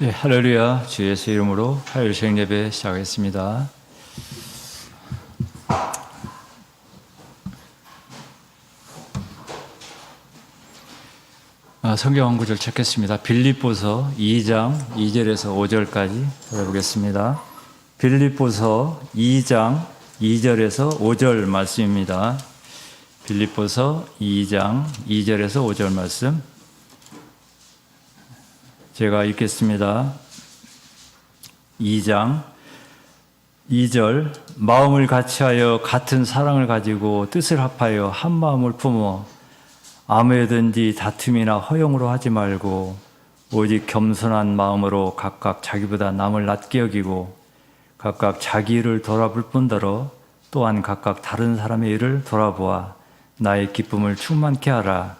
네, 할렐루야. 주 예수 이름으로 화요일 저녁 예배 시작하겠습니다. 성경 한 구절 찾겠습니다. 빌립보서 2장 2절에서 5절까지 들어보겠습니다. 빌립보서 2장 2절에서 5절 말씀입니다. 빌립보서 2장 2절에서 5절 말씀 제가 읽겠습니다. 2장 2절 마음을 같이하여 같은 사랑을 가지고 뜻을 합하여 한 마음을 품어 아무에든지 다툼이나 허용으로 하지 말고 오직 겸손한 마음으로 각각 자기보다 남을 낮게 여기고 각각 자기 일을 돌아볼 뿐더러 또한 각각 다른 사람의 일을 돌아보아 나의 기쁨을 충만케 하라.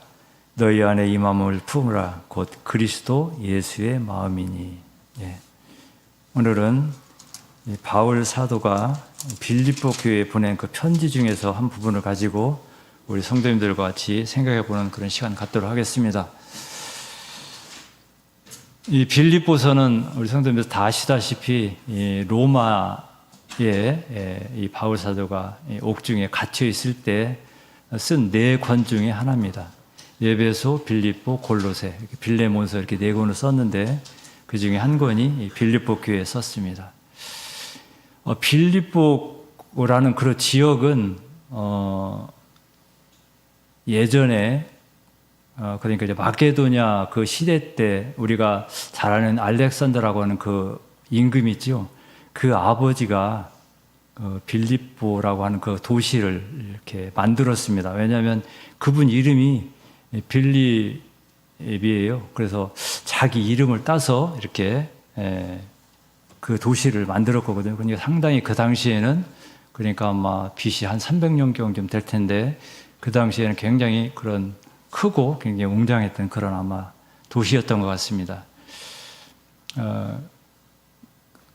너희 안에 이 마음을 품으라. 곧 그리스도 예수의 마음이니. 예. 오늘은 바울 사도가 빌립보 교회에 보낸 그 편지 중에서 한 부분을 가지고 우리 성도님들과 같이 생각해 보는 그런 시간 갖도록 하겠습니다. 이 빌립보서는 우리 성도님들 다 아시다시피 이 로마에 이 바울 사도가 옥중에 갇혀 있을 때 쓴 네 권 중에 하나입니다. 에베소, 빌립보, 골로새, 빌레몬서 이렇게 네 권을 썼는데 그 중에 한 권이 빌립보 교회에 썼습니다. 빌립보라는 그 지역은 예전에 그러니까 이제 마게도냐 그 시대 때 우리가 잘 아는 알렉산더라고 하는 그 임금이 있죠. 그 아버지가 빌립보라고 하는 그 도시를 이렇게 만들었습니다. 왜냐하면 그분 이름이 빌립이에요. 그래서 자기 이름을 따서 이렇게 그 도시를 만들었거든요. 그러니까 상당히 그 당시에는 그러니까 아마 BC 한 300년경쯤 될 텐데 그 당시에는 굉장히 그런 크고 굉장히 웅장했던 그런 아마 도시였던 것 같습니다.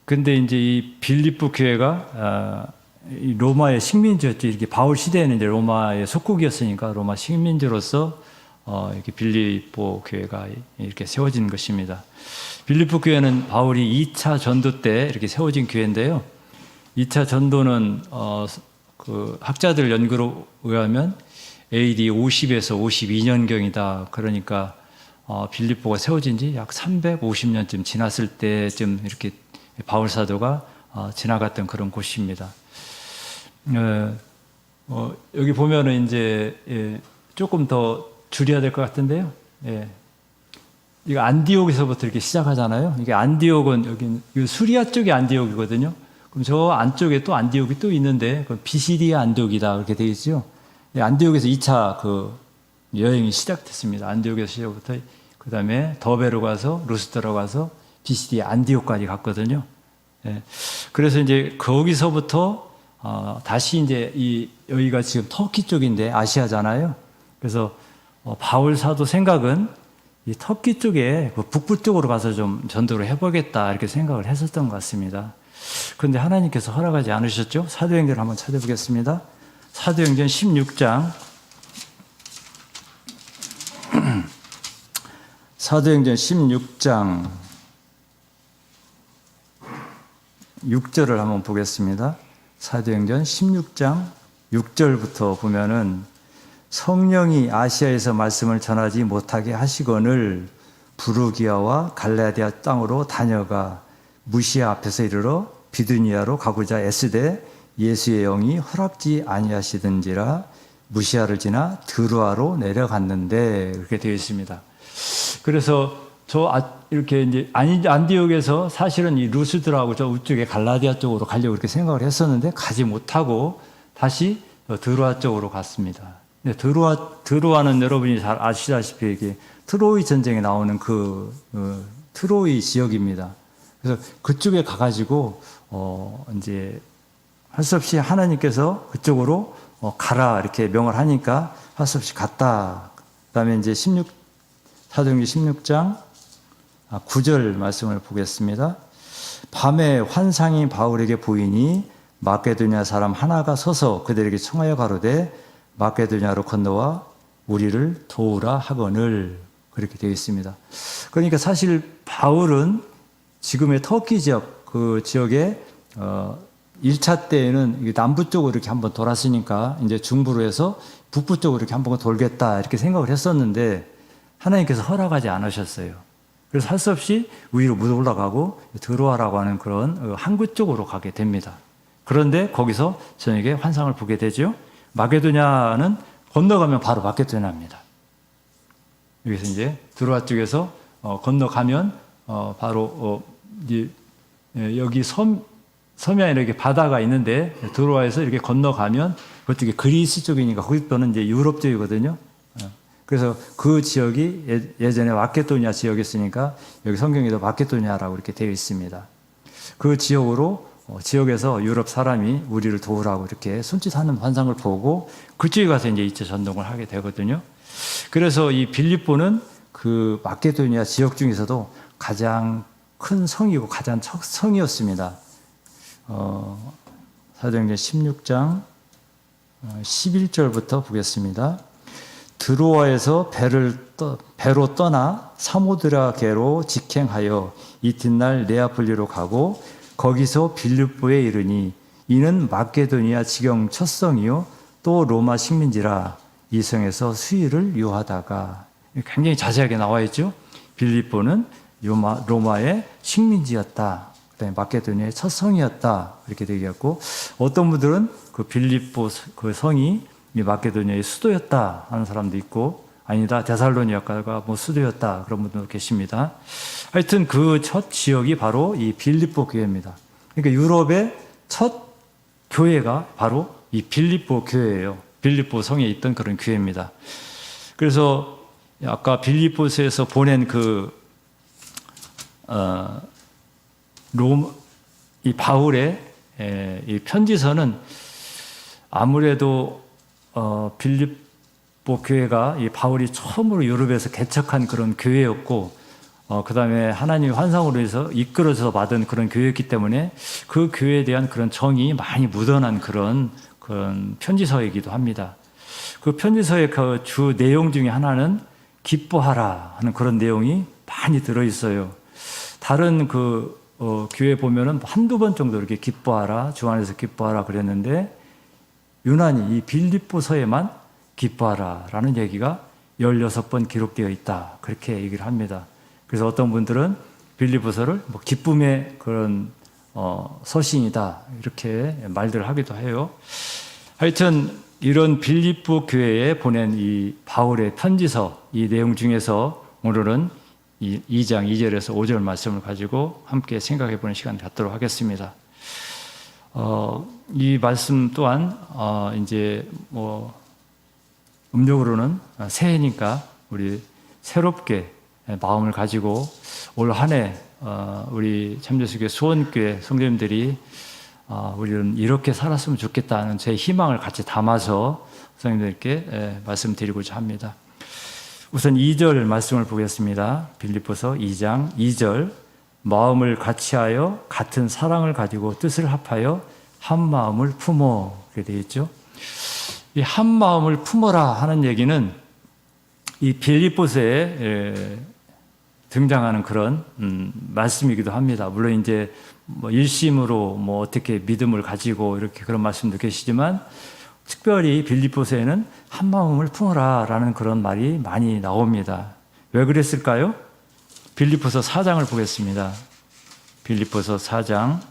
근데 이제 이 빌립보 교회가 이 로마의 식민지였죠. 이렇게 바울 시대에는 이제 로마의 속국이었으니까 로마 식민지로서 이렇게 빌립보 교회가 이렇게 세워진 것입니다. 빌립보 교회는 바울이 2차 전도 때 이렇게 세워진 교회인데요. 2차 전도는 그 학자들 연구로 의하면 AD 50에서 52년경이다. 그러니까 빌립보가 세워진 지 약 350년쯤 지났을 때쯤 이렇게 바울 사도가 지나갔던 그런 곳입니다. 여기 보면은 이제 조금 더 줄여야 될 것 같은데요. 예. 이거 안디옥에서부터 이렇게 시작하잖아요. 이게 안디옥은 여기 수리아 쪽이 안디옥이거든요. 그럼 저 안쪽에 또 안디옥이 또 있는데 그 비시디아 안디옥이다 그렇게 되어 있죠. 안디옥에서 2차 그 여행이 시작됐습니다. 안디옥에서 시작부터 그 다음에 더베로 가서 루스트로 가서 비시디아 안디옥까지 갔거든요. 예. 그래서 이제 거기서부터 다시 이제 여기가 지금 터키 쪽인데 아시아잖아요. 그래서 바울 사도 생각은 이 터키 쪽에 그 북부 쪽으로 가서 좀 전도를 해보겠다 이렇게 생각을 했었던 것 같습니다. 그런데 하나님께서 허락하지 않으셨죠? 사도행전을 한번 찾아보겠습니다. 사도행전 16장 사도행전 16장 6절을 한번 보겠습니다. 사도행전 16장 6절부터 보면은 성령이 아시아에서 말씀을 전하지 못하게 하시거늘 부르기아와 갈라디아 땅으로 다녀가 무시아 앞에서 이르러 비두니아로 가고자 애쓰되 예수의 영이 허락지 아니하시든지라 무시아를 지나 드루아로 내려갔는데 이렇게 되어 있습니다. 그래서 이렇게 이제 안디옥에서 사실은 이 루스드라고 저 우측에 갈라디아 쪽으로 가려고 이렇게 생각을 했었는데 가지 못하고 다시 드루아 쪽으로 갔습니다. 드루아는 여러분이 잘 아시다시피 이게 트로이 전쟁에 나오는 그 트로이 지역입니다. 그래서 그쪽에 가가지고 이제 할 수 없이 하나님께서 그쪽으로 가라 이렇게 명을 하니까 할 수 없이 갔다. 그다음에 이제 사도행전 16장 9절 말씀을 보겠습니다. 밤에 환상이 바울에게 보이니 마게도냐 사람 하나가 서서 그들에게 청하여 가로되 마게도냐로 건너와 우리를 도우라 하거늘 그렇게 되어 있습니다. 그러니까 사실 바울은 지금의 터키 지역, 그 지역에 1차 때에는 남부 쪽으로 이렇게 한번 돌았으니까 이제 중부로 해서 북부 쪽으로 이렇게 한번 돌겠다 이렇게 생각을 했었는데 하나님께서 허락하지 않으셨어요. 그래서 할 수 없이 위로 못 올라가고 드로아라고 하는 그런 항구 쪽으로 가게 됩니다. 그런데 거기서 저녁에 환상을 보게 되죠. 마게도냐는 건너가면 바로 마게도냐입니다. 여기서 이제 드로아 쪽에서 건너가면 바로 여기 섬이 아니라 이렇게 바다가 있는데 드로아에서 이렇게 건너가면 그쪽이 그리스 쪽이니까 거기 또는 이제 유럽 쪽이거든요. 그래서 그 지역이 예전에 마케도니아 지역이었으니까 여기 성경에도 마케도니아라고 이렇게 되어 있습니다. 그 지역으로 지역에서 유럽 사람이 우리를 도우라고 이렇게 손짓하는 환상을 보고 그쪽에 가서 이제 2차 전동을 하게 되거든요. 그래서 이 빌립보는 그 마케도니아 지역 중에서도 가장 큰 성이고 가장 첫 성이었습니다. 사도행전 16장 11절부터 보겠습니다. 드로아에서 배로 떠나 사모드라게로 직행하여 이튿날 네아폴리로 가고 거기서 빌립보에 이르니 이는 마케도니아 지경 첫 성이요 또 로마 식민지라 이 성에서 수일을 유하다가 굉장히 자세하게 나와 있죠. 빌립보는 로마의 식민지였다. 그다음에 마케도니아의 첫 성이었다. 이렇게 되겠고 어떤 분들은 그 빌립보 그 성이 마케도니아의 수도였다 하는 사람도 있고 아니다 데살로니가가 뭐 수도였다 그런 분들도 계십니다. 하여튼 그 첫 지역이 바로 이 빌립보 교회입니다. 그러니까 유럽의 첫 교회가 바로 이 빌립보 교회예요. 빌립보 성에 있던 그런 교회입니다. 그래서 아까 빌립보서에서 보낸 이 바울의 이 편지서는 아무래도 빌립보 교회가 이 바울이 처음으로 유럽에서 개척한 그런 교회였고, 그 다음에 하나님의 환상으로 해서 이끌어서 받은 그런 교회였기 때문에 그 교회에 대한 그런 정이 많이 묻어난 그런 편지서이기도 합니다. 그 편지서의 그 주 내용 중에 하나는 기뻐하라 하는 그런 내용이 많이 들어있어요. 다른 교회 보면은 한두 번 정도 이렇게 기뻐하라, 주 안에서 기뻐하라 그랬는데 유난히 이 빌립보서에만 기뻐하라 라는 얘기가 16번 기록되어 있다. 그렇게 얘기를 합니다. 그래서 어떤 분들은 빌립보서를 뭐 기쁨의 그런 서신이다. 이렇게 말들을 하기도 해요. 하여튼 이런 빌립보 교회에 보낸 이 바울의 편지서 이 내용 중에서 오늘은 이 2장 2절에서 5절 말씀을 가지고 함께 생각해 보는 시간 갖도록 하겠습니다. 이 말씀 또한 이제 뭐 음력으로는 새해니까 우리 새롭게 마음을 가지고 올 한 해 우리 참조수교 수원교회 성도님들이 우리는 이렇게 살았으면 좋겠다는 제 희망을 같이 담아서 성도님들께 말씀드리고자 합니다. 우선 2절 말씀을 보겠습니다. 빌립보서 2장 2절 마음을 같이하여 같은 사랑을 가지고 뜻을 합하여 한 마음을 품어 이렇게 되어 있죠. 이 한 마음을 품어라 하는 얘기는 이 빌립보서에 등장하는 그런 말씀이기도 합니다. 물론 이제 뭐 일심으로 뭐 어떻게 믿음을 가지고 이렇게 그런 말씀도 계시지만 특별히 빌립보서에는 한 마음을 품어라라는 그런 말이 많이 나옵니다. 왜 그랬을까요? 빌립보서 4장을 보겠습니다. 빌립보서 4장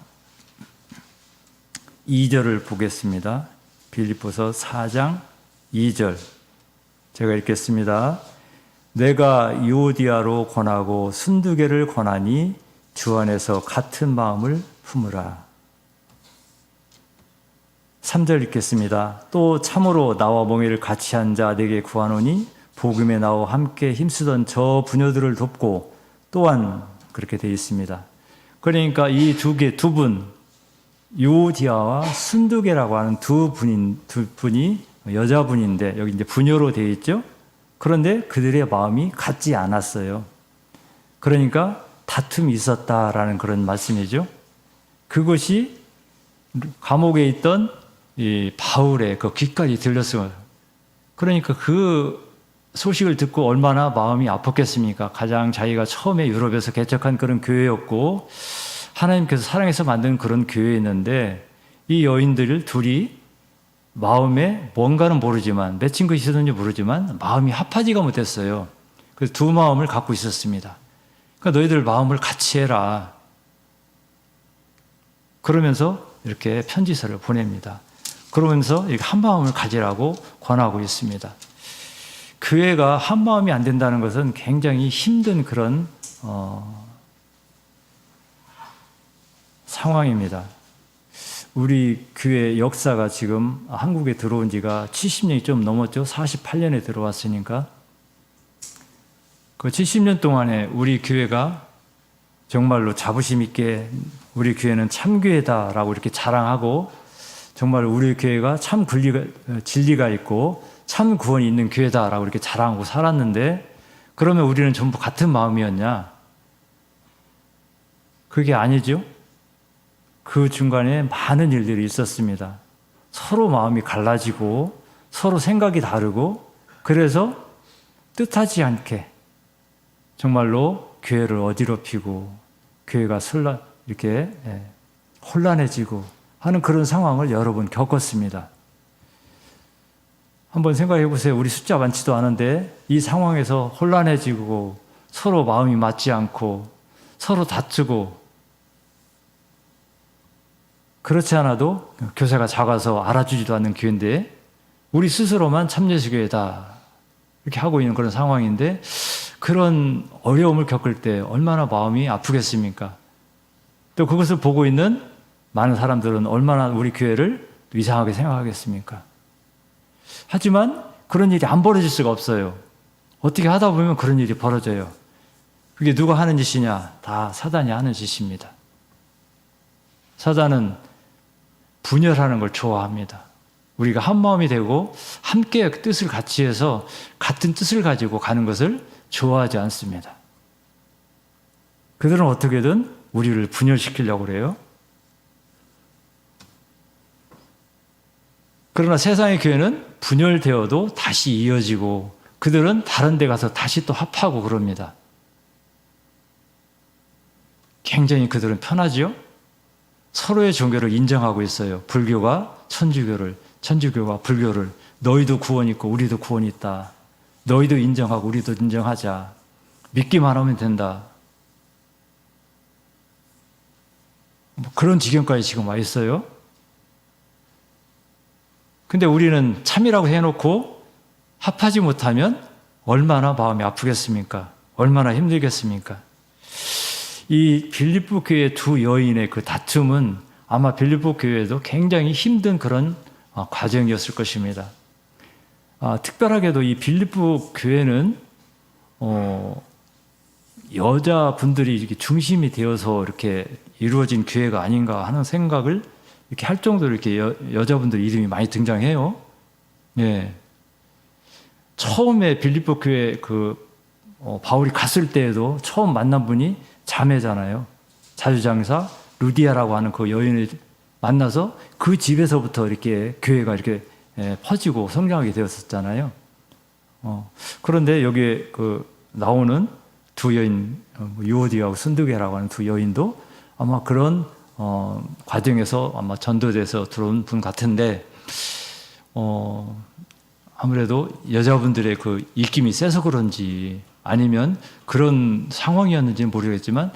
2절을 보겠습니다. 빌립보서 4장 2절 제가 읽겠습니다. 내가 유오디아로 권하고 순두개를 권하니 주 안에서 같은 마음을 품으라. 3절 읽겠습니다. 또 참으로 나와 멍에를 같이 한 자 내게 구하노니 복음에 나와 함께 힘쓰던 저 부녀들을 돕고 또한 그렇게 되어 있습니다. 그러니까 이 두 분 유오디아와 순두개라고 하는 두 분이 여자분인데 여기 이제 부녀로 되어 있죠. 그런데 그들의 마음이 같지 않았어요. 그러니까 다툼이 있었다라는 그런 말씀이죠. 그것이 감옥에 있던 이 바울의 그 귀까지 들렸어요. 그러니까 그 소식을 듣고 얼마나 마음이 아팠겠습니까? 가장 자기가 처음에 유럽에서 개척한 그런 교회였고 하나님께서 사랑해서 만든 그런 교회였는데 이 여인들 둘이 마음에 뭔가는 모르지만 맺힌 것이 있었는지 모르지만 마음이 합하지가 못했어요. 그래서 두 마음을 갖고 있었습니다. 그러니까 너희들 마음을 같이 해라. 그러면서 이렇게 편지서를 보냅니다. 그러면서 한 마음을 가지라고 권하고 있습니다. 교회가 한 마음이 안 된다는 것은 굉장히 힘든 그런 상황입니다. 우리 교회 역사가 지금 한국에 들어온 지가 70년이 좀 넘었죠. 48년에 들어왔으니까. 그 70년 동안에 우리 교회가 정말로 자부심 있게 우리 교회는 참교회다라고 이렇게 자랑하고 정말 우리 교회가 참 진리가 있고 참 구원이 있는 교회다라고 이렇게 자랑하고 살았는데 그러면 우리는 전부 같은 마음이었냐? 그게 아니죠. 그 중간에 많은 일들이 있었습니다. 서로 마음이 갈라지고 서로 생각이 다르고 그래서 뜻하지 않게 정말로 교회를 어지럽히고 교회가 이렇게 혼란해지고 하는 그런 상황을 여러 번 겪었습니다. 한번 생각해 보세요. 우리 숫자 많지도 않은데 이 상황에서 혼란해지고 서로 마음이 맞지 않고 서로 다투고 그렇지 않아도 교회가 작아서 알아주지도 않는 교회인데 우리 스스로만 참예수교회다 이렇게 하고 있는 그런 상황인데 그런 어려움을 겪을 때 얼마나 마음이 아프겠습니까? 또 그것을 보고 있는 많은 사람들은 얼마나 우리 교회를 이상하게 생각하겠습니까? 하지만 그런 일이 안 벌어질 수가 없어요. 어떻게 하다 보면 그런 일이 벌어져요. 그게 누가 하는 짓이냐? 다 사단이 하는 짓입니다. 사단은 분열하는 걸 좋아합니다. 우리가 한 마음이 되고 함께 뜻을 같이 해서 같은 뜻을 가지고 가는 것을 좋아하지 않습니다. 그들은 어떻게든 우리를 분열시키려고 그래요. 그러나 세상의 교회는 분열되어도 다시 이어지고 그들은 다른 데 가서 다시 또 합하고 그럽니다. 굉장히 그들은 편하죠? 서로의 종교를 인정하고 있어요. 불교가 천주교를, 천주교가 불교를. 너희도 구원 있고 우리도 구원 있다. 너희도 인정하고 우리도 인정하자. 믿기만 하면 된다. 뭐 그런 지경까지 지금 와 있어요. 근데 우리는 참이라고 해놓고 합하지 못하면 얼마나 마음이 아프겠습니까? 얼마나 힘들겠습니까? 이 빌립보 교회 두 여인의 그 다툼은 아마 빌립보 교회에도 굉장히 힘든 그런 과정이었을 것입니다. 특별하게도 이 빌립보 교회는 여자분들이 이렇게 중심이 되어서 이렇게 이루어진 교회가 아닌가 하는 생각을 이렇게 할 정도로 이렇게 여자분들 이름이 많이 등장해요. 예. 처음에 빌립보 교회 바울이 갔을 때에도 처음 만난 분이 자매잖아요. 자주장사 루디아라고 하는 그 여인을 만나서 그 집에서부터 이렇게 교회가 이렇게 퍼지고 성장하게 되었었잖아요. 그런데 여기에 나오는 두 여인, 유오디하고 순두계라고 하는 두 여인도 아마 그런 과정에서 아마 전도돼서 들어온 분 같은데 아무래도 여자분들의 그 입김이 세서 그런지 아니면 그런 상황이었는지는 모르겠지만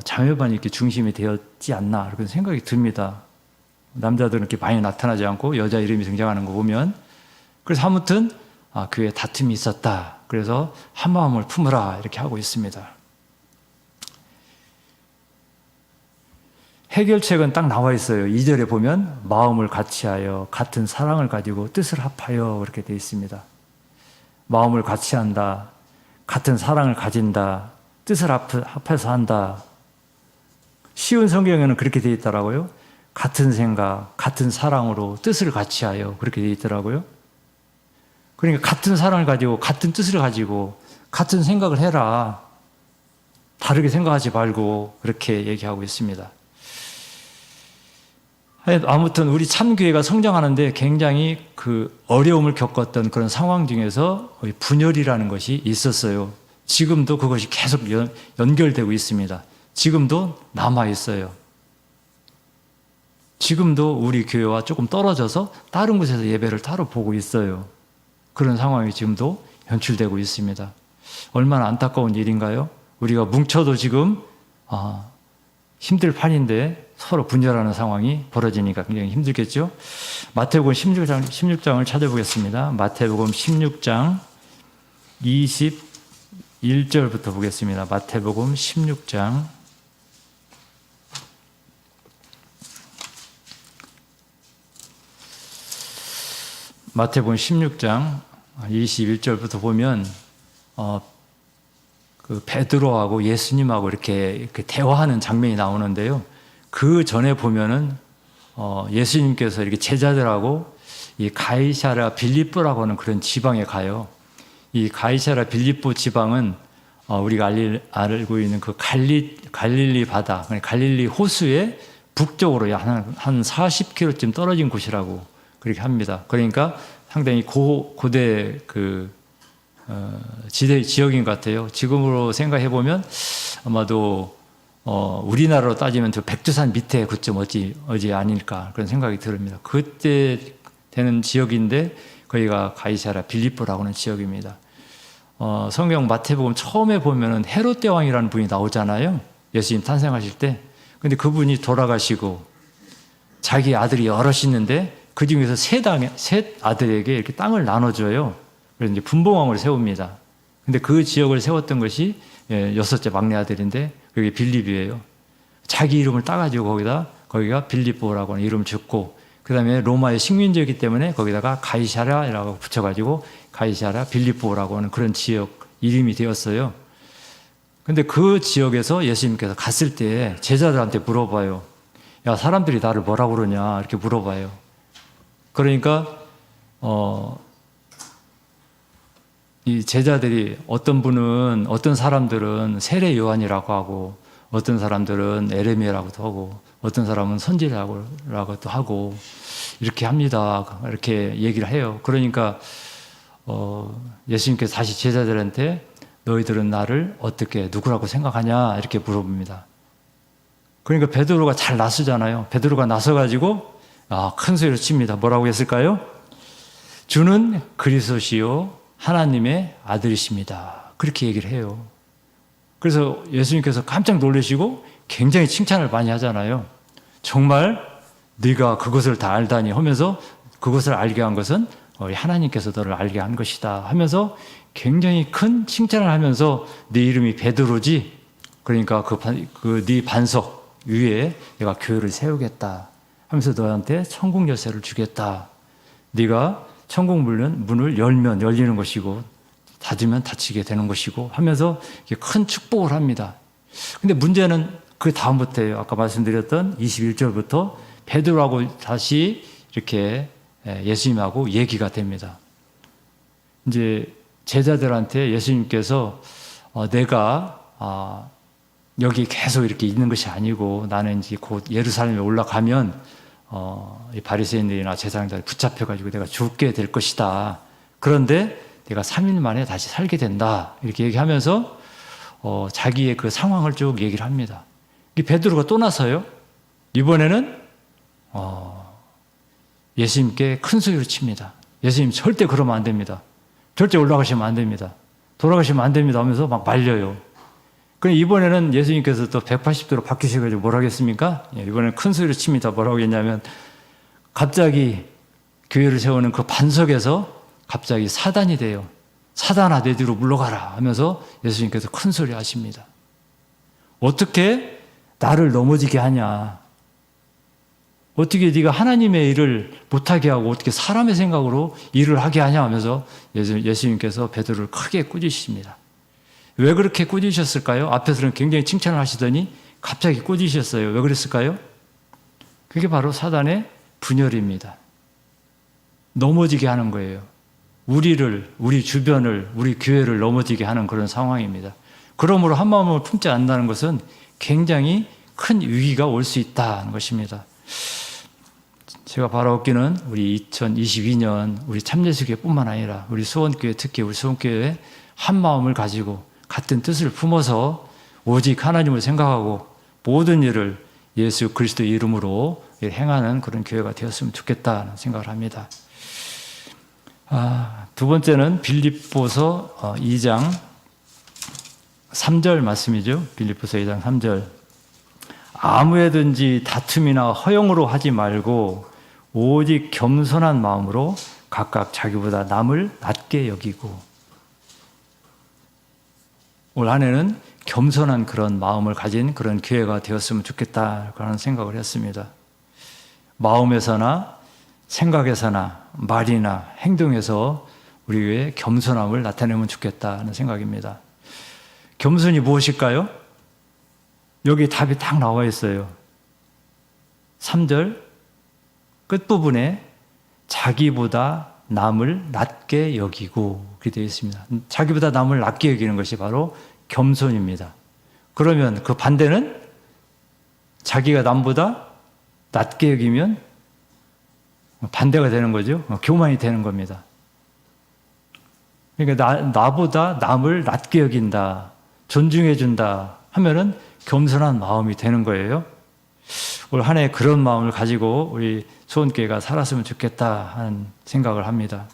자매반이 이렇게 중심이 되었지 않나 그런 생각이 듭니다. 남자들은 이렇게 많이 나타나지 않고 여자 이름이 등장하는 거 보면 그래서 아무튼 교회에 다툼이 있었다. 그래서 한 마음을 품으라 이렇게 하고 있습니다. 해결책은 딱 나와 있어요. 2절에 보면 마음을 같이하여 같은 사랑을 가지고 뜻을 합하여 그렇게 되어 있습니다. 마음을 같이 한다. 같은 사랑을 가진다. 뜻을 합해서 한다. 쉬운 성경에는 그렇게 되어 있더라고요. 같은 생각, 같은 사랑으로 뜻을 같이 하여 그렇게 되어 있더라고요. 그러니까 같은 사랑을 가지고 같은 뜻을 가지고 같은 생각을 해라. 다르게 생각하지 말고 그렇게 얘기하고 있습니다. 아무튼 우리 참교회가 성장하는데 굉장히 그 어려움을 겪었던 그런 상황 중에서 분열이라는 것이 있었어요. 지금도 그것이 계속 연결되고 있습니다. 지금도 남아 있어요. 지금도 우리 교회와 조금 떨어져서 다른 곳에서 예배를 따로 보고 있어요. 그런 상황이 지금도 연출되고 있습니다. 얼마나 안타까운 일인가요? 우리가 뭉쳐도 지금 힘들 판인데 서로 분열하는 상황이 벌어지니까 굉장히 힘들겠죠? 마태복음 16장을 찾아보겠습니다. 마태복음 16장 21절부터 보겠습니다. 마태복음 16장 마태복음 16장 21절부터 보면 그 베드로하고 예수님하고 이렇게 대화하는 장면이 나오는데요. 그 전에 보면은 예수님께서 이렇게 제자들하고 이 가이사랴 빌립보라고 하는 그런 지방에 가요. 이 가이사랴 빌립보 지방은 우리가 알고 있는 그 갈릴리 바다, 갈릴리 호수의 북쪽으로 한 40km쯤 떨어진 곳이라고 그렇게 합니다. 그러니까 상당히 고대 그 지역인 것 같아요. 지금으로 생각해 보면 아마도 우리나라로 따지면 저 백두산 밑에 그쯤 어디 아닐까 그런 생각이 듭니다. 그때 되는 지역인데 거기가 가이사랴 빌립보라고 하는 지역입니다. 성경 마태복음 처음에 보면은 헤롯 대왕이라는 분이 나오잖아요. 예수님 탄생하실 때. 근데 그분이 돌아가시고 자기 아들이 여럿 있는데 그 중에서 셋 아들에게 이렇게 땅을 나눠줘요. 그래서 이제 분봉왕을 세웁니다. 근데 그 지역을 세웠던 것이 여섯째 막내 아들인데 그게 빌립이에요. 자기 이름을 따가지고 거기가 빌립보라고 하는 이름을 짓고 그 다음에 로마의 식민지였기 때문에 거기다가 가이사랴라고 붙여가지고 가이사랴 빌립보라고 하는 그런 지역 이름이 되었어요. 근데 그 지역에서 예수님께서 갔을 때 제자들한테 물어봐요. 야, 사람들이 나를 뭐라고 그러냐 이렇게 물어봐요. 그러니까 이 제자들이 어떤 사람들은 세례 요한이라고 하고 어떤 사람들은 에레미야라고도 하고 어떤 사람은 선지자라고도 하고 이렇게 합니다. 이렇게 얘기를 해요. 그러니까 예수님께서 다시 제자들한테 너희들은 나를 어떻게 누구라고 생각하냐 이렇게 물어봅니다. 그러니까 베드로가 잘 나서잖아요. 베드로가 나서가지고 큰 소리로 칩니다. 뭐라고 했을까요? 주는 그리스도시요 하나님의 아들이십니다. 그렇게 얘기를 해요. 그래서 예수님께서 깜짝 놀라시고 굉장히 칭찬을 많이 하잖아요. 정말 네가 그것을 다 알다니 하면서 그것을 알게 한 것은 우리 하나님께서 너를 알게 한 것이다 하면서 굉장히 큰 칭찬을 하면서 네 이름이 베드로지 그러니까 네 반석 위에 내가 교회를 세우겠다 하면서 너한테 천국 열쇠를 주겠다. 네가 천국 문을 열면 열리는 것이고 닫으면 닫히게 되는 것이고 하면서 큰 축복을 합니다. 근데 문제는 그 다음부터예요. 아까 말씀드렸던 21절부터 베드로하고 다시 이렇게 예수님하고 얘기가 됩니다. 이제 제자들한테 예수님께서 내가 여기 계속 이렇게 있는 것이 아니고 나는 이제 곧 예루살렘에 올라가면 이 바리새인들이나 제사장들이 붙잡혀가지고 내가 죽게 될 것이다. 그런데 내가 3일 만에 다시 살게 된다. 이렇게 얘기하면서 자기의 그 상황을 쭉 얘기를 합니다. 이 베드로가 또 나서요. 이번에는 예수님께 큰 소리로 칩니다. 예수님 절대 그러면 안 됩니다. 절대 올라가시면 안 됩니다. 돌아가시면 안 됩니다 하면서 막 말려요. 그럼 이번에는 예수님께서 또 180도로 바뀌셔가지고 뭐라고 했습니까? 이번에는 큰 소리로 칩니다. 뭐라고 했냐면 갑자기 교회를 세우는 그 반석에서 갑자기 사단이 돼요. 사단아 내 뒤로 물러가라 하면서 예수님께서 큰 소리 하십니다. 어떻게 나를 넘어지게 하냐? 어떻게 네가 하나님의 일을 못하게 하고 어떻게 사람의 생각으로 일을 하게 하냐 하면서 예수님께서 베드로를 크게 꾸짖으십니다. 왜 그렇게 꾸짖으셨을까요? 앞에서는 굉장히 칭찬을 하시더니 갑자기 꾸짖으셨어요. 왜 그랬을까요? 그게 바로 사단의 분열입니다. 넘어지게 하는 거예요. 우리 주변을, 우리 교회를 넘어지게 하는 그런 상황입니다. 그러므로 한 마음을 품지 않는다는 것은 굉장히 큰 위기가 올 수 있다는 것입니다. 제가 바라옵기는 우리 2022년 우리 참예수교회뿐만 아니라 우리 수원교회, 특히 우리 수원교회에 한 마음을 가지고 같은 뜻을 품어서 오직 하나님을 생각하고 모든 일을 예수 그리스도 이름으로 행하는 그런 교회가 되었으면 좋겠다는 생각을 합니다. 두 번째는 빌립보서 2장 3절 말씀이죠. 빌립보서 2장 3절. 아무에든지 다툼이나 허용으로 하지 말고 오직 겸손한 마음으로 각각 자기보다 남을 낮게 여기고. 올 한 해는 겸손한 그런 마음을 가진 그런 교회가 되었으면 좋겠다 그런 생각을 했습니다. 마음에서나 생각에서나 말이나 행동에서 우리 교회의 겸손함을 나타내면 좋겠다는 생각입니다. 겸손이 무엇일까요? 여기 답이 딱 나와 있어요. 3절 끝부분에 자기보다 남을 낮게 여기고 그렇게 되어 있습니다. 자기보다 남을 낮게 여기는 것이 바로 겸손입니다. 그러면 그 반대는 자기가 남보다 낮게 여기면 반대가 되는 거죠. 교만이 되는 겁니다. 그러니까 나보다 남을 낮게 여긴다, 존중해 준다 하면은 겸손한 마음이 되는 거예요. 올 한 해 그런 마음을 가지고 우리 수원교회가 살았으면 좋겠다 하는 생각을 합니다.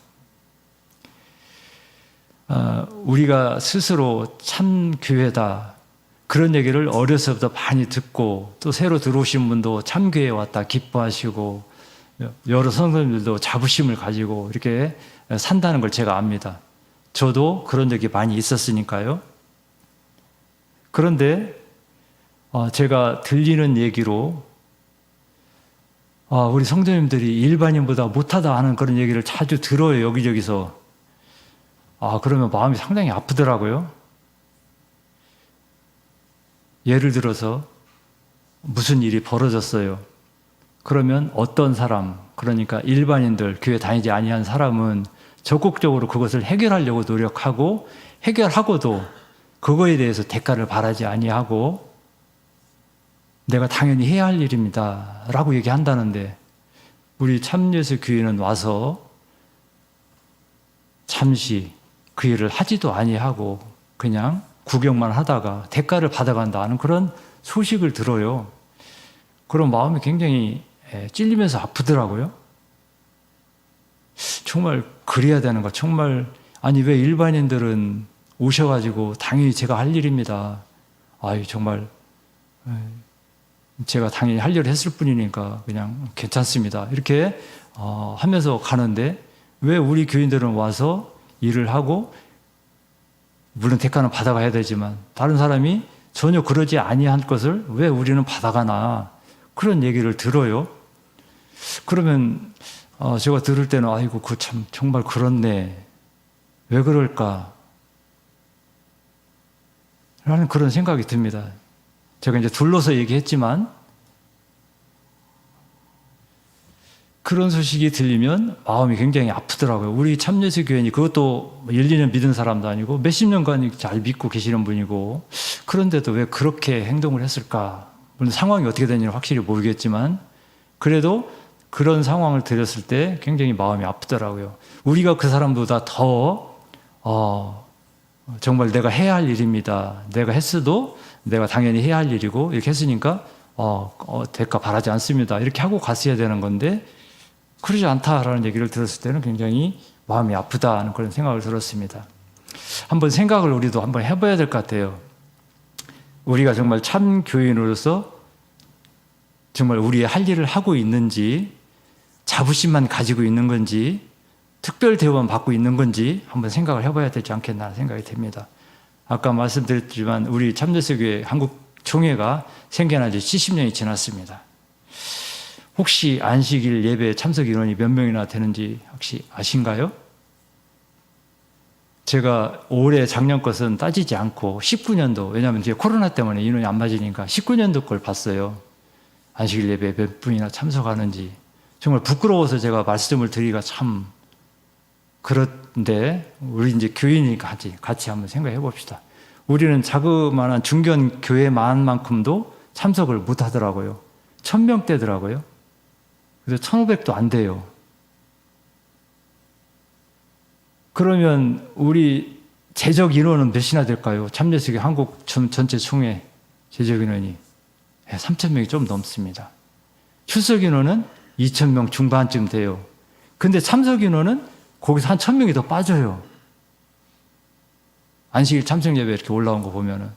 우리가 스스로 참 교회다 그런 얘기를 어려서부터 많이 듣고 또 새로 들어오신 분도 참 교회에 왔다 기뻐하시고 여러 성도님들도 자부심을 가지고 이렇게 산다는 걸 제가 압니다. 저도 그런 적이 많이 있었으니까요. 그런데 제가 들리는 얘기로 우리 성도님들이 일반인보다 못하다 하는 그런 얘기를 자주 들어요. 여기저기서. 그러면 마음이 상당히 아프더라고요. 예를 들어서 무슨 일이 벌어졌어요. 그러면 어떤 사람, 그러니까 일반인들, 교회 다니지 아니한 사람은 적극적으로 그것을 해결하려고 노력하고 해결하고도 그거에 대해서 대가를 바라지 아니하고 내가 당연히 해야 할 일입니다 라고 얘기한다는데 우리 참예수 교회는 와서 잠시 그 일을 하지도 아니하고 그냥 구경만 하다가 대가를 받아간다는 그런 소식을 들어요. 그런 마음이 굉장히 찔리면서 아프더라고요. 정말 그래야 되는 거 정말 아니 왜 일반인들은 오셔가지고 당연히 제가 할 일입니다. 정말 제가 당연히 할 일을 했을 뿐이니까 그냥 괜찮습니다. 이렇게 하면서 가는데 왜 우리 교인들은 와서 일을 하고 물론 대가는 받아가야 되지만 다른 사람이 전혀 그러지 아니한 것을 왜 우리는 받아가나 그런 얘기를 들어요. 그러면 제가 들을 때는 아이고 그 참 정말 그렇네. 왜 그럴까? 라는 그런 생각이 듭니다. 제가 이제 둘러서 얘기했지만 그런 소식이 들리면 마음이 굉장히 아프더라고요. 우리 참예수 교회니 그것도 1, 2년 믿은 사람도 아니고 몇십 년간 잘 믿고 계시는 분이고 그런데도 왜 그렇게 행동을 했을까? 물론 상황이 어떻게 되는지는 확실히 모르겠지만 그래도 그런 상황을 들었을 때 굉장히 마음이 아프더라고요. 우리가 그 사람보다 더 정말 내가 해야 할 일입니다. 내가 했어도 내가 당연히 해야 할 일이고 이렇게 했으니까 대가 바라지 않습니다. 이렇게 하고 갔어야 되는 건데 그러지 않다라는 얘기를 들었을 때는 굉장히 마음이 아프다는 그런 생각을 들었습니다. 한번 생각을 우리도 한번 해봐야 될 것 같아요. 우리가 정말 참 교인으로서 정말 우리의 할 일을 하고 있는지 자부심만 가지고 있는 건지 특별 대우만 받고 있는 건지 한번 생각을 해봐야 되지 않겠나 생각이 듭니다. 아까 말씀드렸지만 우리 참예수교회 한국 총회가 생겨난 지 70년이 지났습니다. 혹시 안식일 예배 참석 인원이 몇 명이나 되는지 혹시 아신가요? 제가 올해 작년 것은 따지지 않고 19년도 왜냐하면 이제 코로나 때문에 인원이 안 맞으니까 19년도 걸 봤어요. 안식일 예배 몇 분이나 참석하는지 정말 부끄러워서 제가 말씀을 드리기가 참 그런데 우리 이제 교인이니까 같이 한번 생각해 봅시다. 우리는 자그마한 중견 교회만큼도 참석을 못 하더라고요. 1000명대더라고요. 그래서 1,500도 안 돼요. 그러면 우리 재적 인원은 몇이나 될까요? 참여석이 한국 전체 총회 재적 인원이 3,000명이 좀 넘습니다. 출석 인원은 2,000명 중반쯤 돼요. 근데 참석 인원은 거기서 한 1,000명이 더 빠져요. 안식일 참석 예배 이렇게 올라온 거 보면은.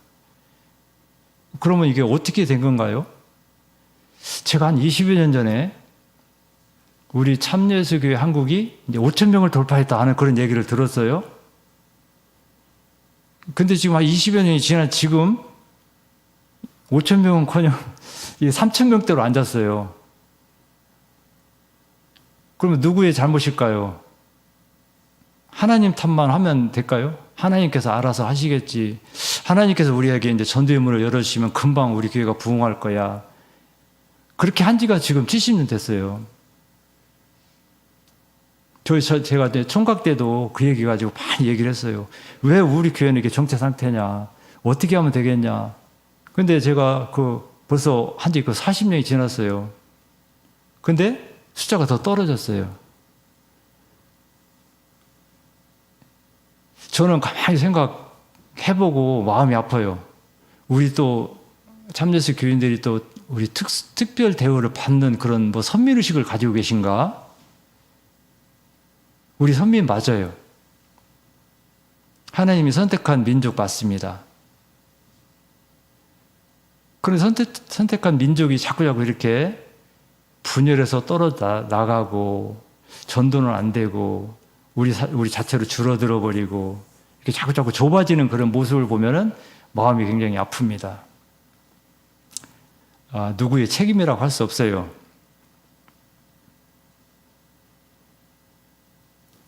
그러면 이게 어떻게 된 건가요? 제가 한 20여 년 전에 우리 참예수교회 한국이 이제 5,000명을 돌파했다 하는 그런 얘기를 들었어요. 근데 지금 한 20여 년이 지난 지금 5,000명은커녕 3,000명대로 앉았어요. 그러면 누구의 잘못일까요? 하나님 탓만 하면 될까요? 하나님께서 알아서 하시겠지. 하나님께서 우리에게 이제 전도의 문을 열어주시면 금방 우리 교회가 부흥할 거야. 그렇게 한 지가 지금 70년 됐어요. 제가 총각 때도 그 얘기 가지고 많이 얘기를 했어요. 왜 우리 교회는 이렇게 정체 상태냐? 어떻게 하면 되겠냐? 근데 제가 벌써 한 지 40년이 지났어요. 근데 숫자가 더 떨어졌어요. 저는 가만히 생각해보고 마음이 아파요. 우리 또 참여식 교인들이 또 우리 특별 대우를 받는 그런 선민의식을 가지고 계신가? 우리 선민 맞아요. 하나님이 선택한 민족 맞습니다. 그런 선택한 민족이 자꾸자꾸 이렇게 분열해서 떨어져 나가고 전도는 안 되고 우리 자체로 줄어들어 버리고 이렇게 자꾸자꾸 좁아지는 그런 모습을 보면은 마음이 굉장히 아픕니다. 누구의 책임이라고 할 수 없어요.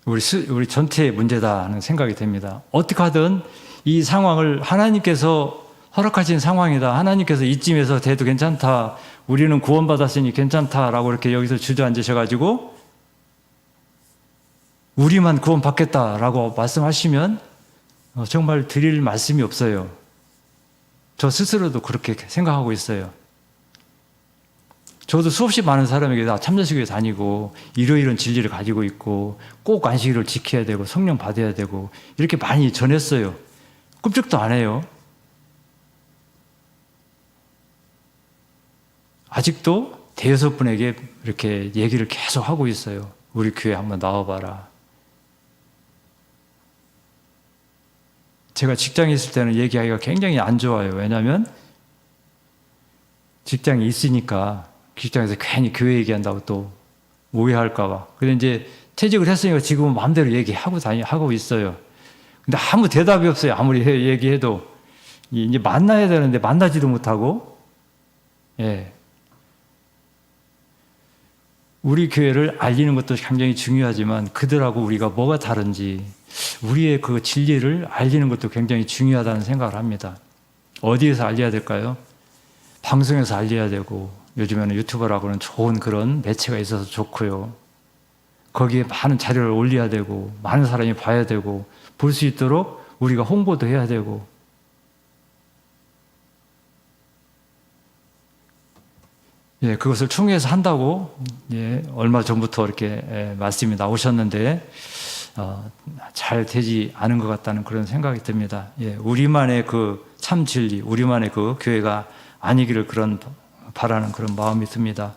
우리 전체의 문제다 하는 생각이 듭니다. 어떻게 하든 이 상황을 하나님께서 허락하신 상황이다. 하나님께서 이쯤에서 돼도 괜찮다. 우리는 구원받았으니 괜찮다라고 이렇게 여기서 주저앉으셔가지고 우리만 구원받겠다라고 말씀하시면 정말 드릴 말씀이 없어요. 저 스스로도 그렇게 생각하고 있어요. 저도 수없이 많은 사람에게 다 참여식에 다니고 이러이러한 진리를 가지고 있고 꼭 안식일을 지켜야 되고 성령 받아야 되고 이렇게 많이 전했어요. 끔찍도 안 해요. 아직도 대여섯 분에게 이렇게 얘기를 계속 하고 있어요. 우리 교회 한번 나와봐라. 제가 직장에 있을 때는 얘기하기가 굉장히 안 좋아요. 왜냐하면 직장이 있으니까 직장에서 괜히 교회 얘기한다고 또 오해할까봐. 근데 이제 퇴직을 했으니까 지금은 마음대로 하고 있어요. 근데 아무 대답이 없어요. 아무리 얘기해도. 이제 만나야 되는데 만나지도 못하고, 예. 우리 교회를 알리는 것도 굉장히 중요하지만 그들하고 우리가 뭐가 다른지 우리의 그 진리를 알리는 것도 굉장히 중요하다는 생각을 합니다. 어디에서 알려야 될까요? 방송에서 알려야 되고 요즘에는 유튜버라고는 좋은 그런 매체가 있어서 좋고요. 거기에 많은 자료를 올려야 되고 많은 사람이 봐야 되고 볼 수 있도록 우리가 홍보도 해야 되고 예, 그것을 총회에서 한다고 예, 얼마 전부터 이렇게 말씀이 나오셨는데 잘 되지 않은 것 같다는 그런 생각이 듭니다. 예, 우리만의 그 참 진리, 우리만의 그 교회가 아니기를 바라는 그런 마음이 듭니다.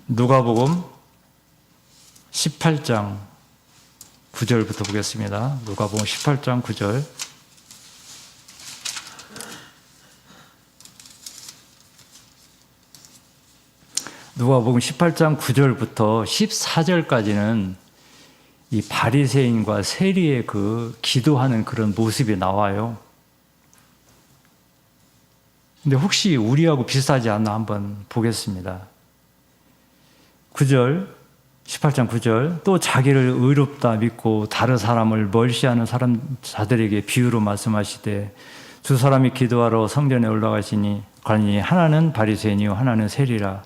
누가복음 18장 9절부터 보겠습니다. 누가복음 18장 9절. 누가복음 18장 9절부터 14절까지는 이 바리새인과 세리의 그 기도하는 그런 모습이 나와요. 근데 혹시 우리하고 비슷하지 않나 한번 보겠습니다. 9절, 18장 9절. 또 자기를 의롭다 믿고 다른 사람을 멀시하는 자들에게 비유로 말씀하시되 두 사람이 기도하러 성전에 올라가시니 하나는 바리새인이요 하나는 세리라.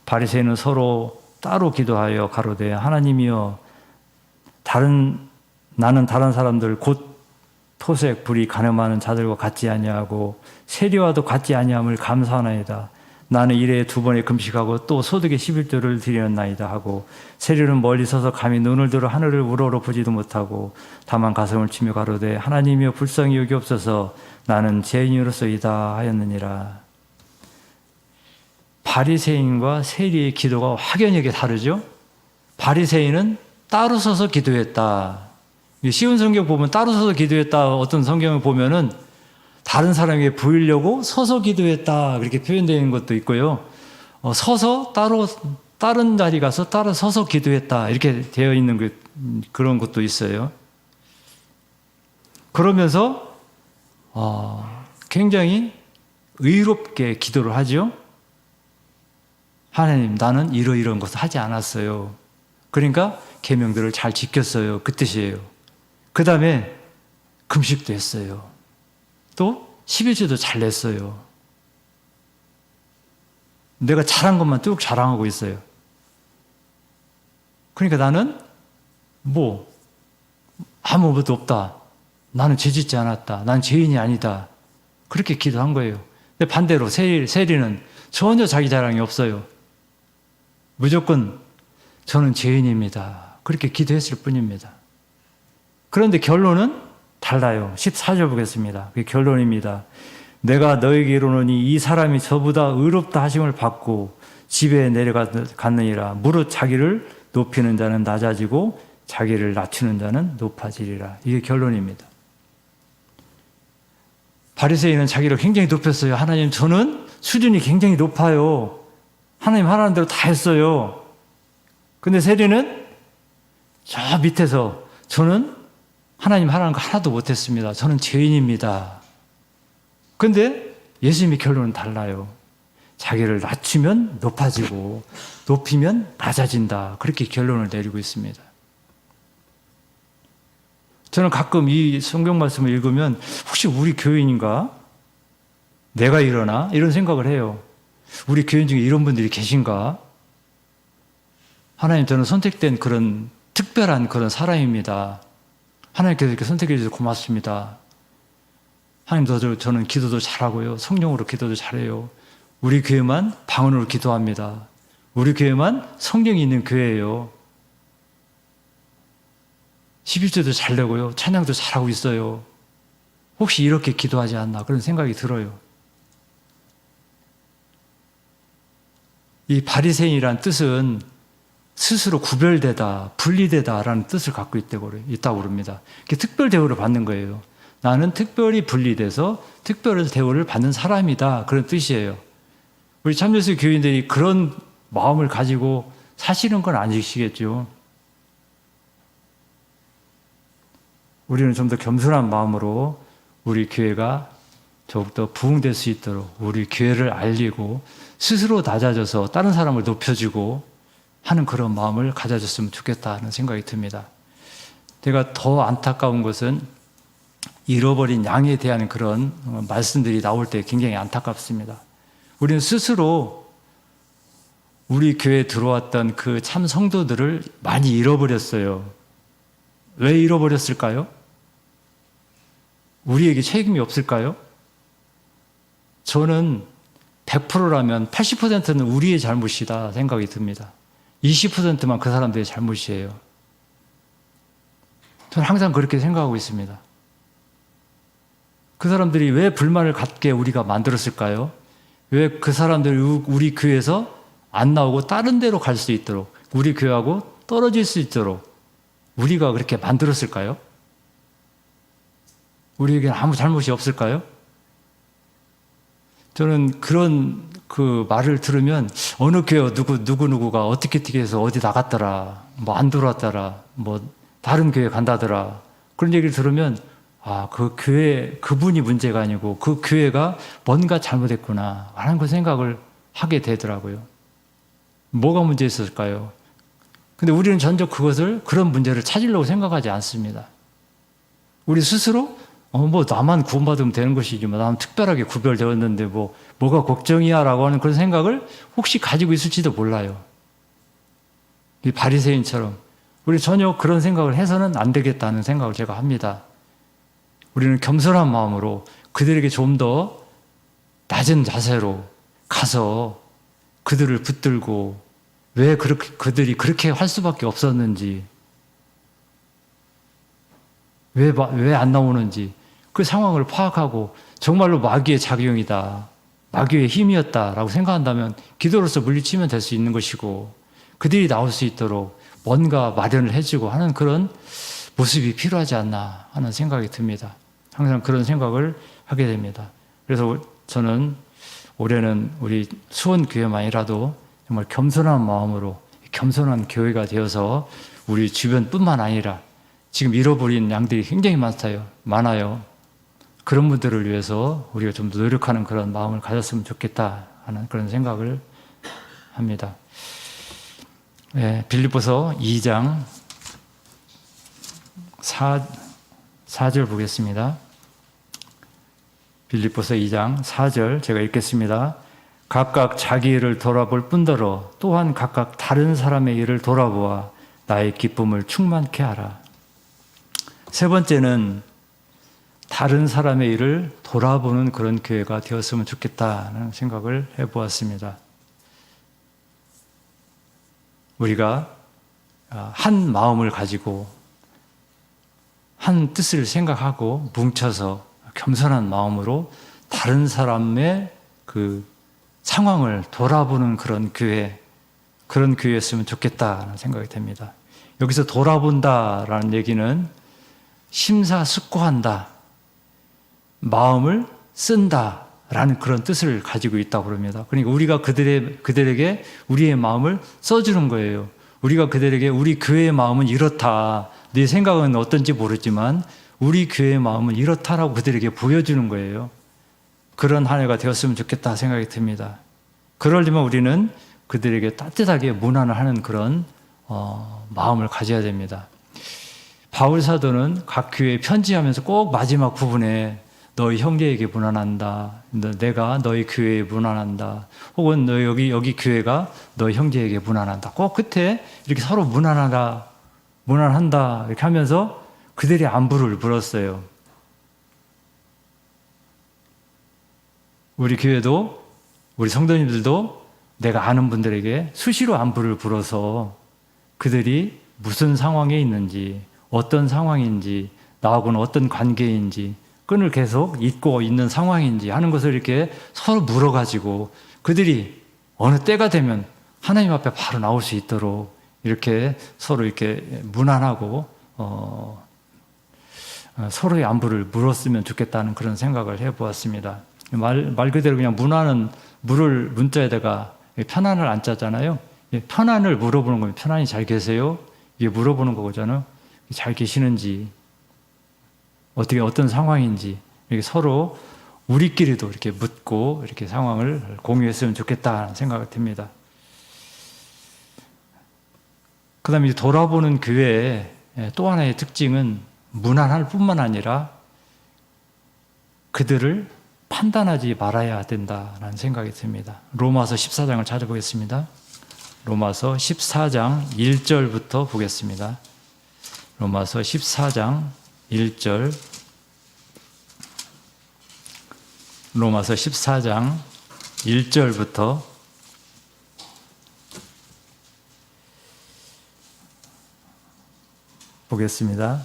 바리새인은 서로 따로 기도하여 가로되 하나님이여 나는 다른 사람들 곧 토색 불이 가늠하는 자들과 같지 아니하고 세리와도 같지 아니함을 감사하나이다. 나는 일에 2번의 금식하고 또 소득의 11조를 드리었나이다 하고 세리는 멀리 서서 감히 눈을 들어 하늘을 우러러 보지도 못하고 다만 가슴을 치며 가로되 하나님이여 불쌍히 여기옵소서 나는 죄인으로서이다 하였느니라. 바리새인과 세리의 기도가 확연하게 다르죠. 바리새인은 따로 서서 기도했다. 쉬운 성경 보면 따로 서서 기도했다. 어떤 성경을 보면은 다른 사람에게 보이려고 서서 기도했다. 그렇게 표현되는 것도 있고요. 서서 따로 다른 자리 가서 따로 서서 기도했다. 이렇게 되어 있는 그런 것도 있어요. 그러면서 굉장히 의롭게 기도를 하죠. 하나님, 나는 이러이러한 것을 하지 않았어요. 그러니까 계명들을 잘 지켰어요. 그 뜻이에요. 그 다음에 금식도 했어요. 또 11조도 잘 냈어요. 내가 잘한 것만 쭉 자랑하고 있어요. 그러니까 나는 아무것도 없다. 나는 죄짓지 않았다. 난 죄인이 아니다. 그렇게 기도한 거예요. 근데 반대로 세리는 전혀 자기 자랑이 없어요. 무조건 저는 죄인입니다. 그렇게 기도했을 뿐입니다. 그런데 결론은 달라요. 14절 보겠습니다. 그 결론입니다. 내가 너에게 이르노니 이 사람이 저보다 의롭다 하심을 받고 집에 내려갔느니라. 무릇 자기를 높이는 자는 낮아지고 자기를 낮추는 자는 높아지리라. 이게 결론입니다. 바리새인은 자기를 굉장히 높였어요. 하나님, 저는 수준이 굉장히 높아요. 하나님 하라는 대로 다 했어요. 근데 세리는 저 밑에서 저는 하나님 하라는 거 하나도 못했습니다. 저는 죄인입니다. 근데 예수님의 결론은 달라요. 자기를 낮추면 높아지고 높이면 낮아진다. 그렇게 결론을 내리고 있습니다. 저는 가끔 이 성경 말씀을 읽으면 혹시 우리 교인인가? 내가 이러나? 이런 생각을 해요. 우리 교인 중에 이런 분들이 계신가? 하나님, 저는 선택된 그런 특별한 그런 사람입니다. 하나님께서 이렇게 선택해 주셔서 고맙습니다. 하나님, 저는 기도도 잘하고요. 성령으로 기도도 잘해요. 우리 교회만 방언으로 기도합니다. 우리 교회만 성령이 있는 교회예요. 11조도 잘 내고요. 찬양도 잘하고 있어요. 혹시 이렇게 기도하지 않나 그런 생각이 들어요. 이 바리새인이란 뜻은 스스로 구별되다, 분리되다라는 뜻을 갖고 있다고 그럽니다. 특별 대우를 받는 거예요. 나는 특별히 분리돼서 특별한 대우를 받는 사람이다. 그런 뜻이에요. 우리 참예수 교인들이 그런 마음을 가지고 사시는 건 아니시겠죠. 우리는 좀 더 겸손한 마음으로 우리 교회가 더욱더 부흥될 수 있도록 우리 교회를 알리고 스스로 낮아져서 다른 사람을 높여주고 하는 그런 마음을 가져줬으면 좋겠다는 생각이 듭니다. 제가 더 안타까운 것은 잃어버린 양에 대한 그런 말씀들이 나올 때 굉장히 안타깝습니다. 우리는 스스로 우리 교회에 들어왔던 그 참 성도들을 많이 잃어버렸어요. 왜 잃어버렸을까요? 우리에게 책임이 없을까요? 저는 100%라면 80%는 우리의 잘못이다 생각이 듭니다. 20%만 그 사람들의 잘못이에요. 저는 항상 그렇게 생각하고 있습니다. 그 사람들이 왜 불만을 갖게 우리가 만들었을까요? 왜 그 사람들이 우리 교회에서 안 나오고 다른 데로 갈 수 있도록, 우리 교회하고 떨어질 수 있도록 우리가 그렇게 만들었을까요? 우리에게는 아무 잘못이 없을까요? 저는 그런 그 말을 들으면 어느 교회 누구가 어떻게 해서 어디 나갔더라, 안 들어왔더라, 다른 교회 간다더라. 그런 얘기를 들으면 그 교회, 그분이 문제가 아니고 그 교회가 뭔가 잘못했구나 하는 그 생각을 하게 되더라고요. 뭐가 문제 있었을까요? 근데 우리는 전적 그런 문제를 찾으려고 생각하지 않습니다. 우리 스스로 나만 구원받으면 되는 것이지 나는 특별하게 구별되었는데 뭐가 걱정이야 라고 하는 그런 생각을 혹시 가지고 있을지도 몰라요. 이 바리새인처럼 우리 전혀 그런 생각을 해서는 안 되겠다는 생각을 제가 합니다. 우리는 겸손한 마음으로 그들에게 좀 더 낮은 자세로 가서 그들을 붙들고 왜 그렇게 그들이 그렇게 할 수밖에 없었는지, 왜 안 나오는지 그 상황을 파악하고 정말로 마귀의 작용이다, 마귀의 힘이었다라고 생각한다면 기도로서 물리치면 될 수 있는 것이고, 그들이 나올 수 있도록 뭔가 마련을 해주고 하는 그런 모습이 필요하지 않나 하는 생각이 듭니다. 항상 그런 생각을 하게 됩니다. 그래서 저는 올해는 우리 수원교회만이라도 정말 겸손한 마음으로 겸손한 교회가 되어서 우리 주변뿐만 아니라 지금 잃어버린 양들이 굉장히 많아요. 그런 분들을 위해서 우리가 좀 더 노력하는 그런 마음을 가졌으면 좋겠다 하는 그런 생각을 합니다. 네, 빌립보서 2장 4절 보겠습니다. 빌립보서 2장 4절 제가 읽겠습니다. 각각 자기 일을 돌아볼 뿐더러 또한 각각 다른 사람의 일을 돌아보아 나의 기쁨을 충만케 하라. 세 번째는 다른 사람의 일을 돌아보는 그런 교회가 되었으면 좋겠다는 생각을 해보았습니다. 우리가 한 마음을 가지고 한 뜻을 생각하고 뭉쳐서 겸손한 마음으로 다른 사람의 그 상황을 돌아보는 그런 교회였으면 좋겠다는 생각이 듭니다. 여기서 돌아본다라는 얘기는 심사숙고한다, 마음을 쓴다라는 그런 뜻을 가지고 있다고 그럽니다. 그러니까 우리가 그들에게 우리의 마음을 써주는 거예요. 우리가 그들에게 우리 교회의 마음은 이렇다, 네 생각은 어떤지 모르지만 우리 교회의 마음은 이렇다라고 그들에게 보여주는 거예요. 그런 한 해가 되었으면 좋겠다 생각이 듭니다. 그러려면 우리는 그들에게 따뜻하게 문안을 하는 그런 마음을 가져야 됩니다. 바울 사도는 각 교회에 편지하면서 꼭 마지막 부분에 너희 형제에게 문안한다, 내가 너희 교회에 문안한다, 혹은 너 여기 교회가 너희 형제에게 문안한다, 꼭 끝에 이렇게 서로 문안한다 이렇게 하면서 그들의 안부를 물었어요. 우리 교회도, 우리 성도님들도 내가 아는 분들에게 수시로 안부를 물어서 그들이 무슨 상황에 있는지, 어떤 상황인지, 나하고는 어떤 관계인지, 끈을 계속 잇고 있는 상황인지 하는 것을 이렇게 서로 물어가지고 그들이 어느 때가 되면 하나님 앞에 바로 나올 수 있도록 이렇게 서로 이렇게 문안하고 서로의 안부를 물었으면 좋겠다는 그런 생각을 해보았습니다. 말 그대로 그냥 문안은 물을 문자에다가 편안을 안 짜잖아요. 편안을 물어보는 거면 편안히 잘 계세요? 이게 물어보는 거잖아요. 잘 계시는지, 어떻게 어떤 상황인지 이렇게 서로 우리끼리도 이렇게 묻고 이렇게 상황을 공유했으면 좋겠다는 생각이 듭니다. 그 다음에 돌아보는 교회의 또 하나의 특징은 문안할 뿐만 아니라 그들을 판단하지 말아야 된다는 생각이 듭니다. 로마서 14장을 찾아보겠습니다. 로마서 14장 1절부터 보겠습니다. 로마서 14장 1절, 로마서 14장 1절부터 보겠습니다.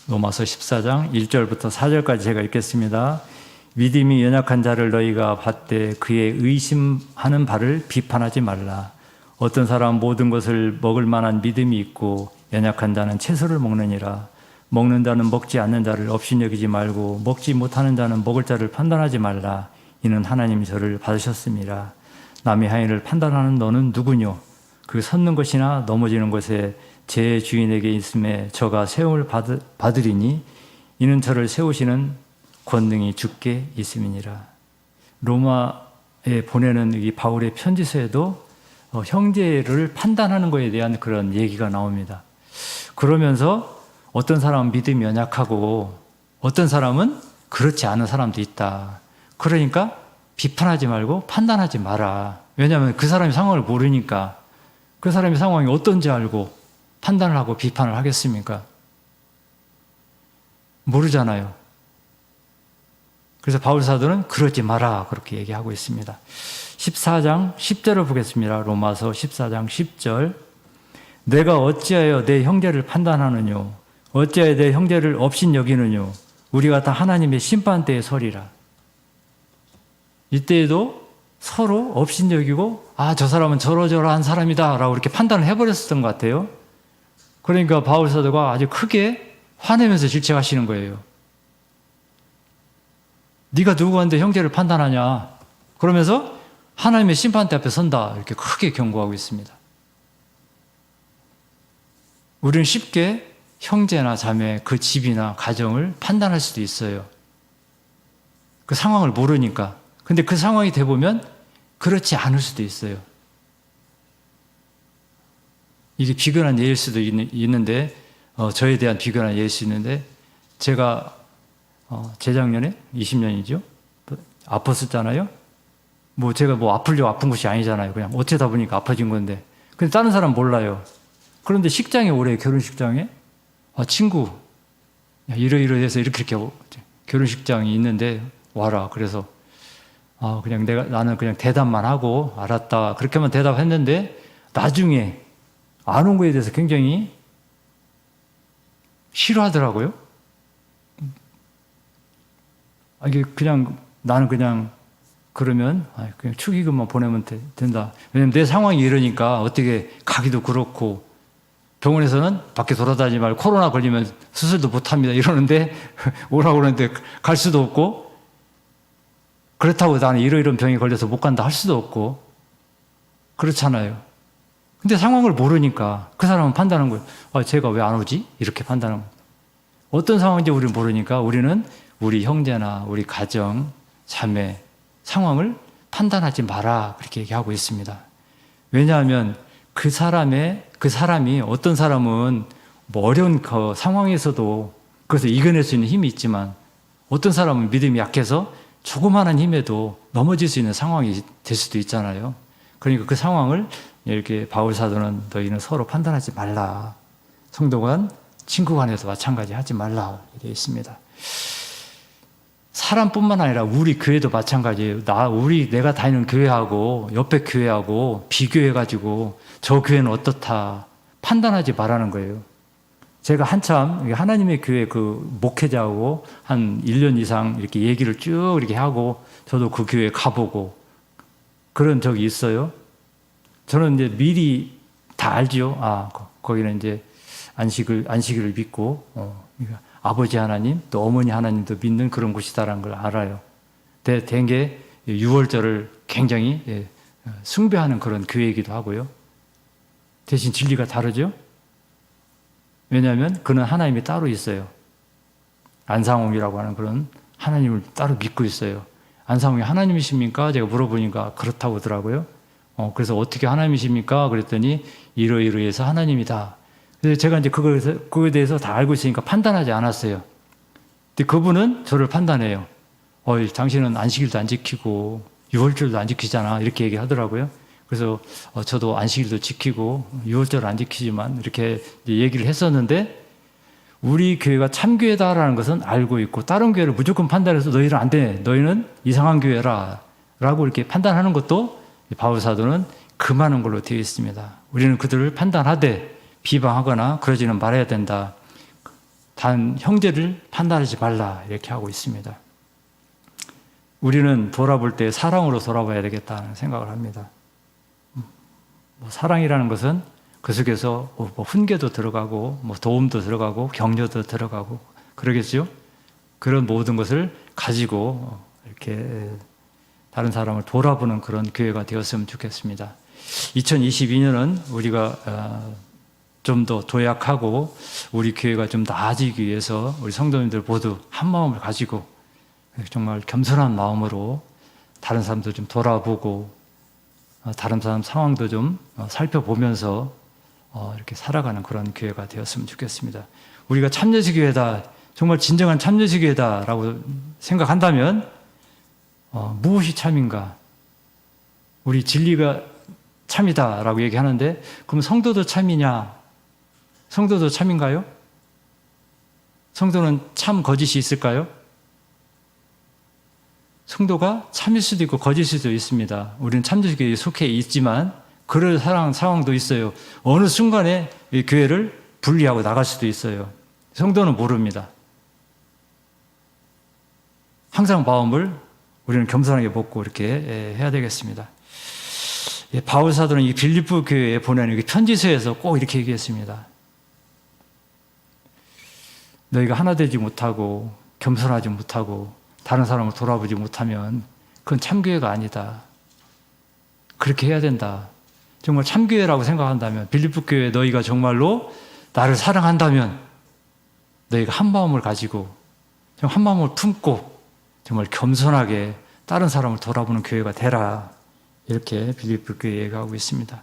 로마서 14장 1절부터 4절까지 제가 읽겠습니다. 믿음이 연약한 자를 너희가 받되 그의 의심하는 바를 비판하지 말라. 어떤 사람 모든 것을 먹을 만한 믿음이 있고 연약한 자는 채소를 먹느니라. 먹는 자는 먹지 않는 자를 업신여기지 말고 먹지 못하는 자는 먹을 자를 판단하지 말라. 이는 하나님이 저를 받으셨습니다. 남의 행위를 판단하는 너는 누구뇨? 그 섰는 것이나 넘어지는 것에 제 주인에게 있음에 저가 세움을 받으리니 이는 저를 세우시는 권능이 주께 있음이니라. 로마에 보내는 이 바울의 편지서에도 형제를 판단하는 것에 대한 그런 얘기가 나옵니다. 그러면서 어떤 사람은 믿음이 연약하고 어떤 사람은 그렇지 않은 사람도 있다. 그러니까 비판하지 말고 판단하지 마라. 왜냐하면 그 사람의 상황을 모르니까. 그 사람의 상황이 어떤지 알고 판단을 하고 비판을 하겠습니까? 모르잖아요. 그래서 바울 사도는 그러지 마라 그렇게 얘기하고 있습니다. 14장 10절을 보겠습니다. 로마서 14장 10절. 내가 어찌하여 내 형제를 판단하느뇨? 어찌하여 내 형제를 업신여기느뇨? 우리가 다 하나님의 심판대에 서리라. 이때에도 서로 업신여기고 저 사람은 저러저러한 사람이다 라고 이렇게 판단을 해버렸었던 것 같아요. 그러니까 바울 사도가 아주 크게 화내면서 질책하시는 거예요. 네가 누구한테 형제를 판단하냐? 그러면서 하나님의 심판대 앞에 선다 이렇게 크게 경고하고 있습니다. 우리는 쉽게 형제나 자매, 그 집이나 가정을 판단할 수도 있어요. 그 상황을 모르니까. 근데 그 상황이 돼보면 그렇지 않을 수도 있어요. 이게 비근한 예일 수도 있는데, 저에 대한 비근한 예일 수 있는데, 제가 재작년에 20년이죠. 아팠었잖아요. 제가 아프려고 아픈 것이 아니잖아요. 그냥 어쩌다 보니까 아파진 건데. 근데 다른 사람 몰라요. 그런데 식장에 올해 결혼식장에 친구 이러이러해서 이렇게 결혼식장이 있는데 와라. 그래서 그냥 나는 그냥 대답만 하고 알았다 그렇게만 대답했는데 나중에 안 온 거에 대해서 굉장히 싫어하더라고요. 이게 그냥 나는 그냥 그러면 그냥 축의금만 보내면 된다. 왜냐면 내 상황이 이러니까 어떻게 가기도 그렇고 병원에서는 밖에 돌아다니지 말고 코로나 걸리면 수술도 못합니다 이러는데 오라고 그러는데 갈 수도 없고 그렇다고 나는 이런 병에 걸려서 못 간다 할 수도 없고 그렇잖아요. 근데 상황을 모르니까 그 사람은 판단하는 거예요. 쟤가 왜 안 오지? 이렇게 판단하는 거예요. 어떤 상황인지 우리는 모르니까 우리는 우리 형제나 우리 가정, 자매 상황을 판단하지 마라 그렇게 얘기하고 있습니다. 왜냐하면 그 사람이 어떤 사람은 어려운 그 상황에서도 그것을 이겨낼 수 있는 힘이 있지만 어떤 사람은 믿음이 약해서 조그마한 힘에도 넘어질 수 있는 상황이 될 수도 있잖아요. 그러니까 그 상황을 이렇게 바울 사도는 너희는 서로 판단하지 말라. 성도 간, 친구 간에도 마찬가지 하지 말라 이렇게 있습니다. 사람뿐만 아니라 우리 교회도 마찬가지예요. 내가 다니는 교회하고 옆에 교회하고 비교해가지고 저 교회는 어떻다 판단하지 말라는 거예요. 제가 한참 하나님의 교회 그 목회자하고 한 1년 이상 이렇게 얘기를 쭉 이렇게 하고 저도 그 교회에 가보고 그런 적이 있어요. 저는 이제 미리 다 알죠. 거기는 이제 안식일을 믿고 아버지 하나님 또 어머니 하나님도 믿는 그런 곳이다라는 걸 알아요. 대개 6월절을 굉장히 숭배하는 그런 교회이기도 하고요. 대신 진리가 다르죠. 왜냐하면 그는 하나님이 따로 있어요. 안상홍이라고 하는 그런 하나님을 따로 믿고 있어요. 안상홍이 하나님이십니까? 제가 물어보니까 그렇다고 하더라고요. 그래서 어떻게 하나님이십니까? 그랬더니 이러이러해서 하나님이다. 그래서 제가 이제 그거에 대해서 다 알고 있으니까 판단하지 않았어요. 근데 그분은 저를 판단해요. 당신은 안식일도 안 지키고 6월절도 안 지키잖아. 이렇게 얘기하더라고요. 그래서 저도 안식일도 지키고 6월절 안 지키지만 이렇게 얘기를 했었는데 우리 교회가 참교회다라는 것은 알고 있고 다른 교회를 무조건 판단해서 너희는 안 돼. 너희는 이상한 교회라 라고 이렇게 판단하는 것도 바울 사도는 금하는 걸로 되어 있습니다. 우리는 그들을 판단하되 비방하거나 그러지는 말아야 된다. 단 형제를 판단하지 말라 이렇게 하고 있습니다. 우리는 돌아볼 때 사랑으로 돌아봐야 되겠다는 생각을 합니다. 사랑이라는 것은 그 속에서 훈계도 들어가고 도움도 들어가고 격려도 들어가고 그러겠죠. 그런 모든 것을 가지고 이렇게 다른 사람을 돌아보는 그런 교회가 되었으면 좋겠습니다. 2022년은 우리가 좀 더 도약하고 우리 교회가 좀 나아지기 위해서 우리 성도님들 모두 한 마음을 가지고 정말 겸손한 마음으로 다른 사람도 좀 돌아보고 다른 사람 상황도 좀 살펴보면서 이렇게 살아가는 그런 교회가 되었으면 좋겠습니다. 우리가 참여지 교회다, 정말 진정한 참여지 교회다라고 생각한다면 무엇이 참인가? 우리 진리가 참이다라고 얘기하는데 그럼 성도도 참이냐? 성도도 참인가요? 성도는 참 거짓이 있을까요? 성도가 참일 수도 있고 거짓일 수도 있습니다. 우리는 참교회에 속해 있지만 그럴 상황도 있어요. 어느 순간에 이 교회를 분리하고 나갈 수도 있어요. 성도는 모릅니다. 항상 마음을 우리는 겸손하게 먹고 이렇게 해야 되겠습니다. 바울 사도는 이 빌립보 교회에 보내는 편지서에서 꼭 이렇게 얘기했습니다. 너희가 하나 되지 못하고 겸손하지 못하고 다른 사람을 돌아보지 못하면 그건 참교회가 아니다. 그렇게 해야 된다. 정말 참교회라고 생각한다면, 빌립보 교회 너희가 정말로 나를 사랑한다면 너희가 한 마음을 가지고 한 마음을 품고 정말 겸손하게 다른 사람을 돌아보는 교회가 되라. 이렇게 빌립보 교회에 얘기하고 있습니다.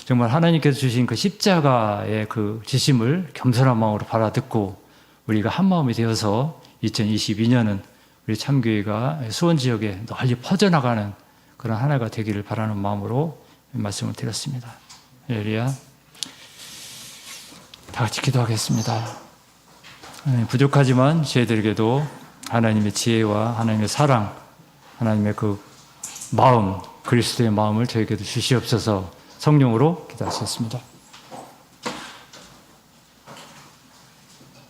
정말 하나님께서 주신 그 십자가의 그 지심을 겸손한 마음으로 받아듣고 우리가 한 마음이 되어서 2022년은 우리 참교회가 수원 지역에 널리 퍼져나가는 그런 하나가 되기를 바라는 마음으로 말씀을 드렸습니다. 할렐루야. 다 같이 기도하겠습니다. 부족하지만 저희들에게도 하나님의 지혜와 하나님의 사랑, 하나님의 그 마음, 그리스도의 마음을 저에게도 주시옵소서. 성령으로 기도하셨습니다.